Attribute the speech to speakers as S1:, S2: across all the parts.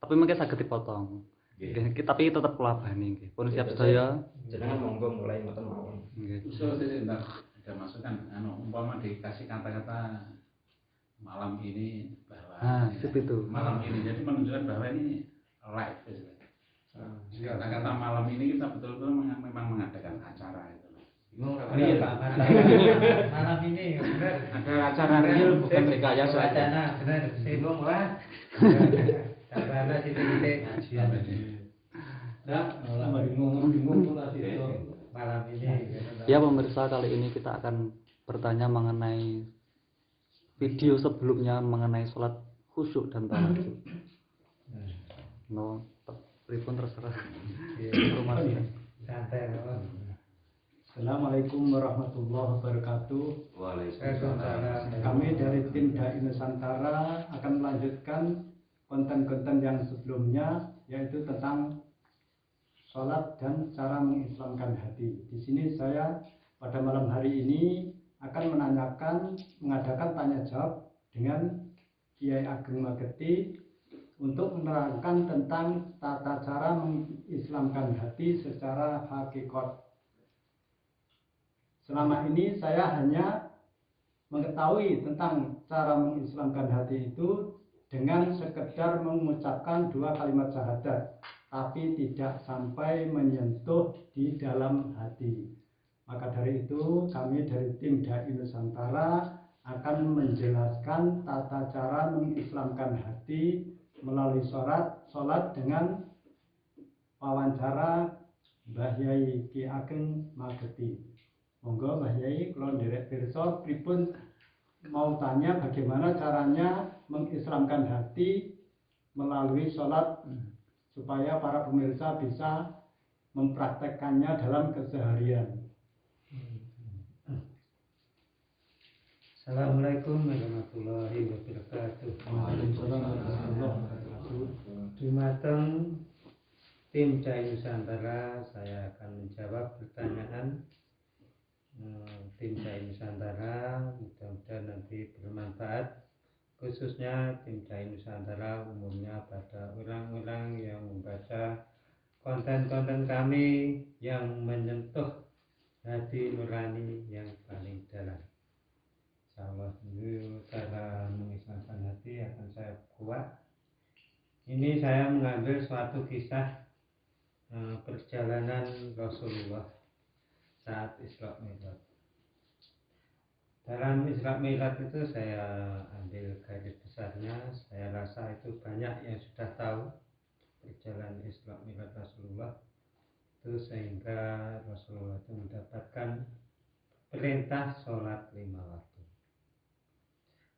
S1: Tapi mungkin saged dipotong. Nggih, tapi tetep kula bani nggih. Pun siap sedaya.
S2: Jenengan monggo mulai ngoten mawon.
S1: Nggih.
S3: Usul tidak ada masukan, umpama dikasih kata-kata malam ini bahwa
S1: itu.
S3: Malam ini jadi menunjukkan bahwa ini live kata-kata malam ini kita betul-betul memang mengadakan acara itu.
S4: Real malam ini benar.
S3: Ada acara real bukan rekayasa.
S4: Wacana benar. Bingung lah. Karena titik-titik ngajian. Nah, malah bingung tuh tadi itu malam ini.
S1: Ya pemirsa, kali ini kita akan bertanya mengenai video sebelumnya mengenai sholat khusyuk dan tawadhu. No, pripun terserah. Informasi.
S4: Santai.
S5: Assalamualaikum warahmatullahi wabarakatuh.
S2: Waalaikumsalam.
S5: Kami dari tim Dai Nusantara akan melanjutkan konten-konten yang sebelumnya, yaitu tentang sholat dan cara mengislamkan hati. Di sini saya pada malam hari ini akan mengadakan tanya jawab dengan Kiai Ageng Mageti untuk menerangkan tentang tata cara mengislamkan hati secara hakikat. Selama ini saya hanya mengetahui tentang cara mengislamkan hati itu dengan sekedar mengucapkan 2 kalimat syahadat, tapi tidak sampai menyentuh di dalam hati. Maka dari itu kami dari tim Dai Nusantara akan menjelaskan tata cara mengislamkan hati melalui sholat dengan wawancara Mbah Yai Ki Ageng Mageti. Monggo Mbah Yai kula nderek pirsa pripun mau tanya bagaimana caranya mengislamkan hati melalui sholat supaya para pemirsa bisa mempraktekkannya dalam keseharian.
S4: Assalamualaikum warahmatullahi wabarakatuh.
S5: Waalaikumsalam warahmatullahi wabarakatuh.
S4: Dumateng tim Dai Nusantara, saya akan menjawab pertanyaan tim Dai Nusantara. Mudah-mudahan nanti bermanfaat, khususnya tim Dai Nusantara umumnya pada orang-orang yang membaca konten-konten kami yang menyentuh hati nurani yang paling dalam. Insyaallah dulu cara mengislamkan hati akan saya buat. Ini saya mengambil suatu kisah perjalanan Rasulullah saat Isra Mi'raj. Dalam Isra Mi'raj itu saya ambil garis besarnya, saya rasa itu banyak yang sudah tahu perjalanan Isra Mi'raj Rasulullah itu, sehingga Rasulullah itu mendapatkan perintah sholat 5 waktu.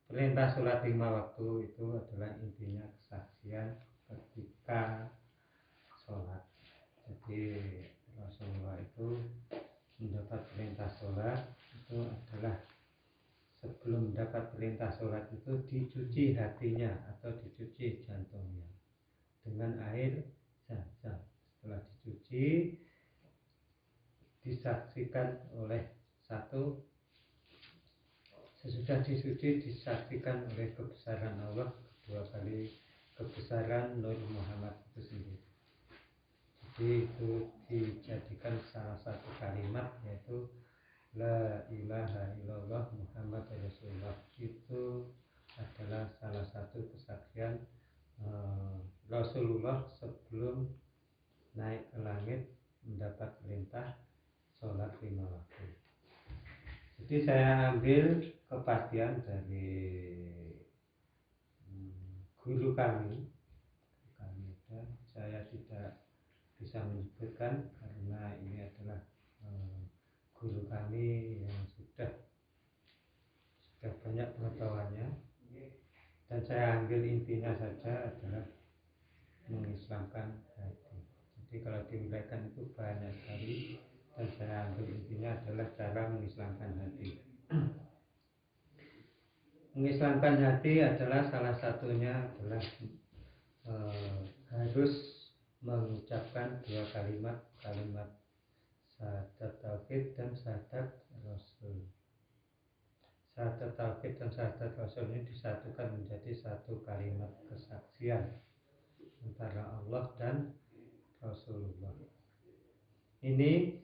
S4: Perintah sholat 5 waktu itu adalah intinya kesaksian ketika sholat. Jadi Rasulullah itu mendapat perintah sholat itu adalah sebelum mendapat perintah sholat itu dicuci hatinya atau dicuci jantungnya dengan air zam-zam. Setelah dicuci, disaksikan oleh sesudah dicuci disaksikan oleh kebesaran Allah, 2 kali kebesaran Nur Muhammad itu sendiri. Jadi itu dijadikan salah satu kalimat, yaitu La ilaha illallah Muhammad Rasulullah. Itu adalah salah satu kesaksian Rasulullah sebelum naik ke langit mendapat perintah sholat 5 waktu. Jadi saya ambil kepastian dari guru kami, dan saya tidak bisa menyebutkan karena ini adalah guru kami yang sudah banyak pengetahuannya, dan saya ambil intinya saja adalah mengislamkan hati. Jadi kalau diuraikan itu banyak sekali, dan saya ambil intinya adalah cara mengislamkan hati. Mengislamkan hati adalah salah satunya adalah harus mengucapkan 2 kalimat syahadat tauhid dan syahadat rasul. Syahadat tauhid dan syahadat rasul ini disatukan menjadi satu kalimat kesaksian antara Allah dan Rasulullah. Ini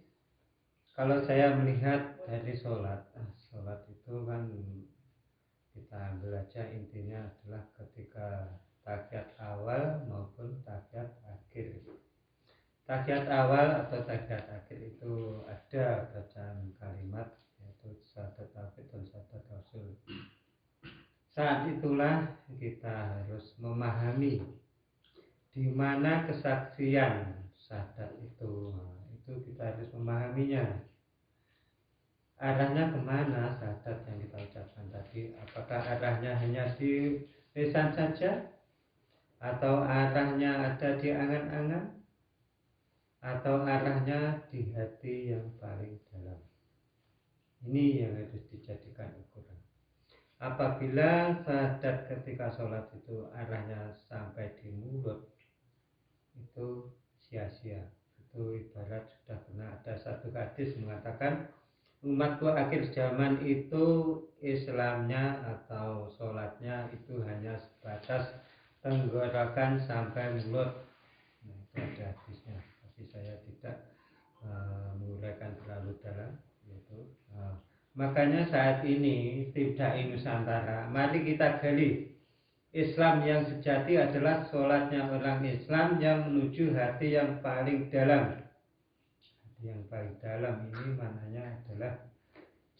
S4: kalau saya melihat dari sholat itu kan kita ambil aja intinya adalah ketika tahiyat awal maupun tahiyat akhir. Tahiyat awal atau tahiyat akhir itu ada bacaan kalimat yaitu syahadat tauhid dan syahadat rasul. Saat itulah kita harus memahami di mana kesaksian syahadat itu. Itu kita harus memahaminya. Arahnya kemana syahadat yang kita ucapkan tadi? Apakah arahnya hanya di lisan saja? Atau arahnya ada di angan-angan? Atau arahnya di hati yang paling dalam? Ini yang harus dijadikan ukuran. Apabila syahadat ketika sholat itu arahnya sampai di mulut, itu sia-sia. Itu ibarat sudah pernah ada satu hadis mengatakan umatku akhir zaman itu Islamnya atau sholatnya itu hanya sebatas tenggorokan sampai mulut. Nah, itu ada hadisnya, tapi saya tidak menguraikan terlalu dalam. Makanya saat ini tim Dai Nusantara, mari kita gali Islam yang sejati adalah sholatnya orang Islam yang menuju hati yang paling dalam. Hati yang paling dalam ini maknanya adalah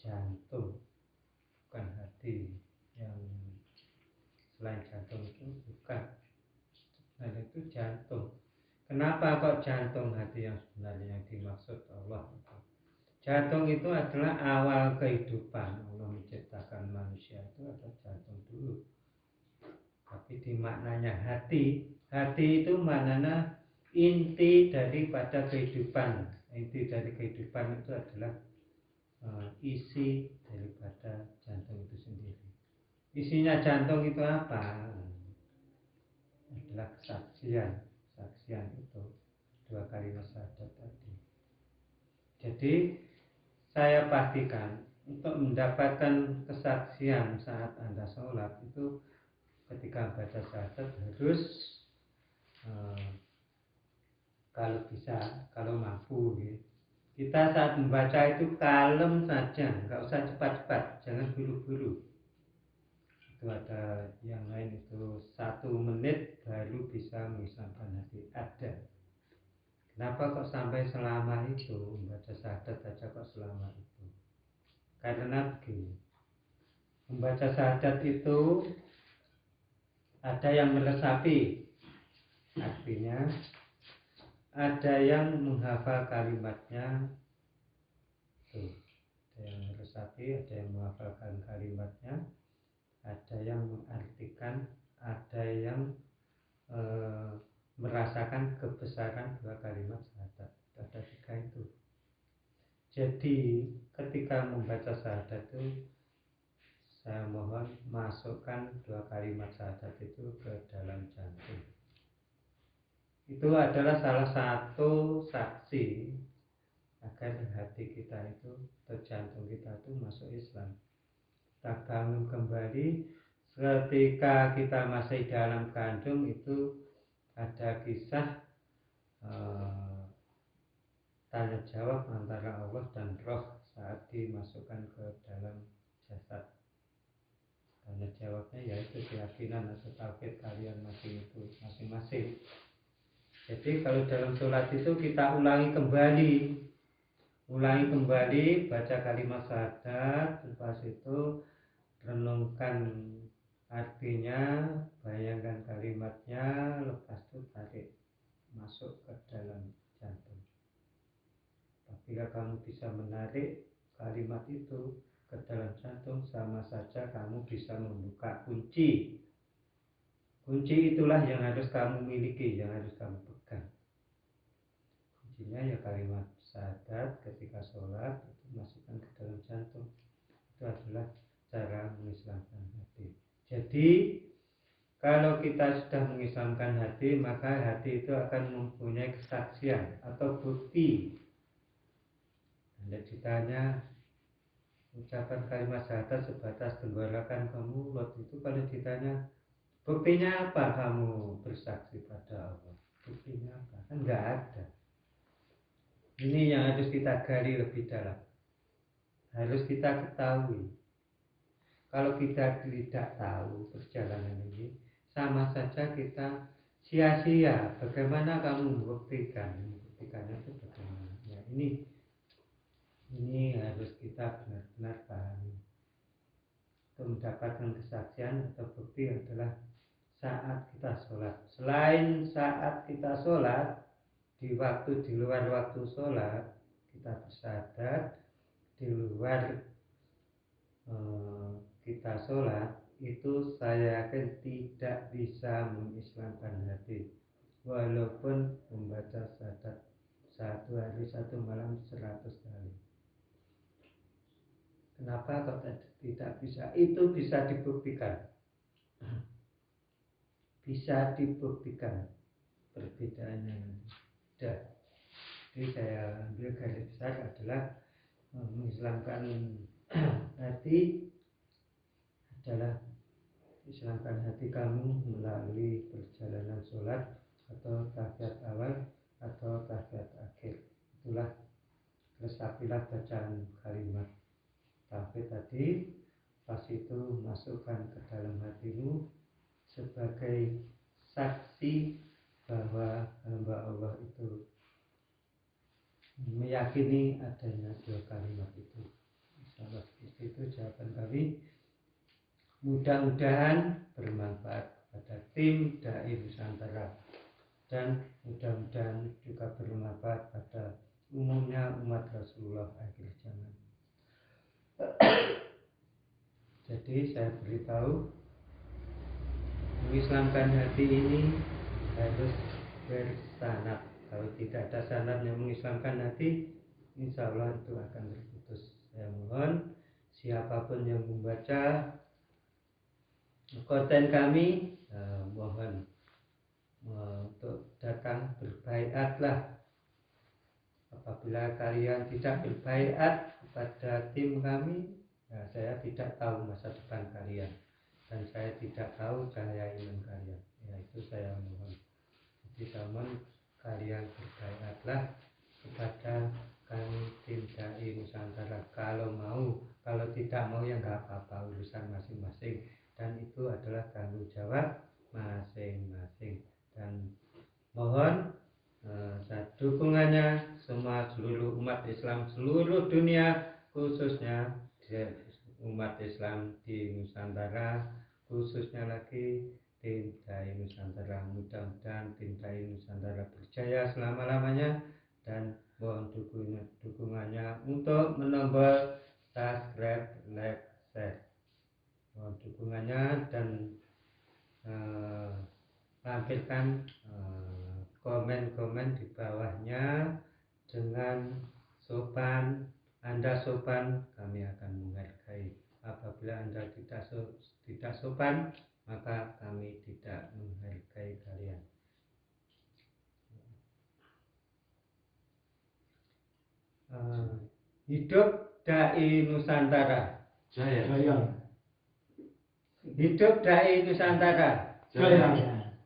S4: jantung, bukan hati. Yang selain jantung itu bukan, nah itu jantung. Kenapa kok jantung hati yang sebenarnya yang dimaksud Allah? Jantung itu adalah awal kehidupan. Allah menciptakan manusia itu adalah jantung dulu. Tapi dimaknanya hati. Hati itu maknanya inti daripada kehidupan. Inti dari kehidupan itu adalah isi daripada jantung itu sendiri. Isinya jantung itu apa? Adalah kesaksian. Kesaksian itu 2 kalimat syahadat tadi. Jadi saya pastikan untuk mendapatkan kesaksian saat Anda sholat itu ketika baca syahadat harus kalau bisa, kalau mampu gitu. Kita saat membaca itu kalem saja, nggak usah cepat-cepat, jangan buru-buru. Itu ada yang lain itu 1 menit baru bisa mengislamkan hati, ada. Kenapa kok sampai selama itu membaca syahadat saja kok selama itu? Karena begini, membaca syahadat itu ada yang meresapi, artinya ada yang menghafal kalimatnya. Tuh, ada yang meresapi, ada yang menghafalkan kalimatnya, ada yang mengartikan, ada yang merasakan kebesaran 2 kalimat syahadat. Ada 3 itu. Jadi ketika membaca syahadat itu saya mohon masukkan 2 kalimat syahadat itu ke dalam jantung. Itu adalah salah satu saksi agar hati kita itu atau jantung kita itu masuk Islam. Kita bangun kembali ketika kita masih dalam kandung itu ada kisah tanya jawab antara Allah dan roh saat dimasukkan ke dalam jasad. Tanya jawabnya yaitu keyakinan atau tauhid kalian masing-masing. Jadi kalau dalam sholat itu kita ulangi kembali baca kalimat syahadat, lepas itu renungkan artinya, bayangkan kalimatnya, lepas itu tarik masuk ke dalam jantung. Apabila kamu bisa menarik kalimat itu ke dalam jantung, sama saja kamu bisa membuka kunci. Kunci itulah yang harus kamu miliki, yang harus kamu pegang. Kuncinya ya kalimat syahadat ketika sholat itu masukkan ke dalam jantung. Itu adalah cara mengislamkan hati. Jadi kalau kita sudah mengislamkan hati, maka hati itu akan mempunyai kesaksian atau bukti. Anda ditanya ucapan kalimat syahadat sebatas tenggorokan ke mulut, itu kalau ditanya buktinya apa kamu bersaksi pada Allah? enggak ada. Ini yang harus kita gali lebih dalam. Harus kita ketahui. Kalau kita tidak tahu perjalanan ini, sama saja kita sia-sia. Bagaimana kamu membuktikan? Membuktikannya itu bagaimana? Ya, ini harus kita benar-benar pahami. Untuk mendapatkan kesaksian atau bukti adalah saat kita sholat. Selain saat kita sholat, di luar waktu sholat, kita bersahadat. Di luar kita sholat, itu saya yakin tidak bisa mengislamkan hati. Walaupun membaca syahadat 1 hari 1 malam 100 kali. Kenapa kok tidak bisa? Itu bisa dibuktikan. Bisa dibuktikan perbedaannya. Jadi saya ambil garis besar adalah mengislamkan hati adalah islamkan hati kamu melalui perjalanan sholat atau tahiyat awal atau tahiyat akhir. Itulah resapilah bacaan kalimat tauhid tadi, pas itu masukkan ke dalam hatimu sebagai saksi bahwa hamba Allah itu meyakini adanya 2 kalimat itu. Insyaallah itu jawaban kami. Mudah-mudahan bermanfaat pada tim Dai Nusantara dan mudah-mudahan juga bermanfaat pada umumnya umat Rasulullah akhir zaman. Jadi saya beritahu, mengislamkan hati ini harus bersanad. Kalau tidak ada sanad yang mengislamkan hati, insya Allah itu akan terputus. Saya mohon siapapun yang membaca konten kami, mohon untuk datang berbaiatlah. Apabila kalian tidak berbaiat kepada tim kami, saya tidak tahu masa depan kalian dan saya tidak tahu cahaya iman kalian. Ya, itu saya mohon. Jadi saya mohon kalian berbaiatlah kepada kami tim Dai Nusantara. Kalau mau, kalau tidak mau ya nggak apa-apa, urusan masing-masing. Dan itu adalah tanggung jawab masing-masing. Dan mohon dukungannya semua seluruh umat Islam seluruh dunia, khususnya umat Islam di Nusantara, khususnya lagi tim Dai Nusantara. Mudah-mudahan tim Dai Nusantara berjaya selama-lamanya dan mohon dukungannya untuk menombol subscribe, like, share. Mohon dukungannya dan tampilkan komen-komen di bawahnya dengan sopan. Anda sopan, kami akan menghargai. Apabila Anda tidak sopan, maka kami tidak menghargai kalian. Hidup Dai Nusantara.
S3: Jaya.
S4: Hidup Dai Nusantara.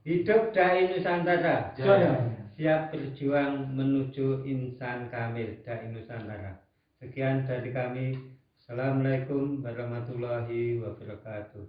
S4: Hidup Dai Nusantara. Siap berjuang menuju insan kamil Dai Nusantara. Sekian dari kami. Assalamualaikum warahmatullahi wabarakatuh.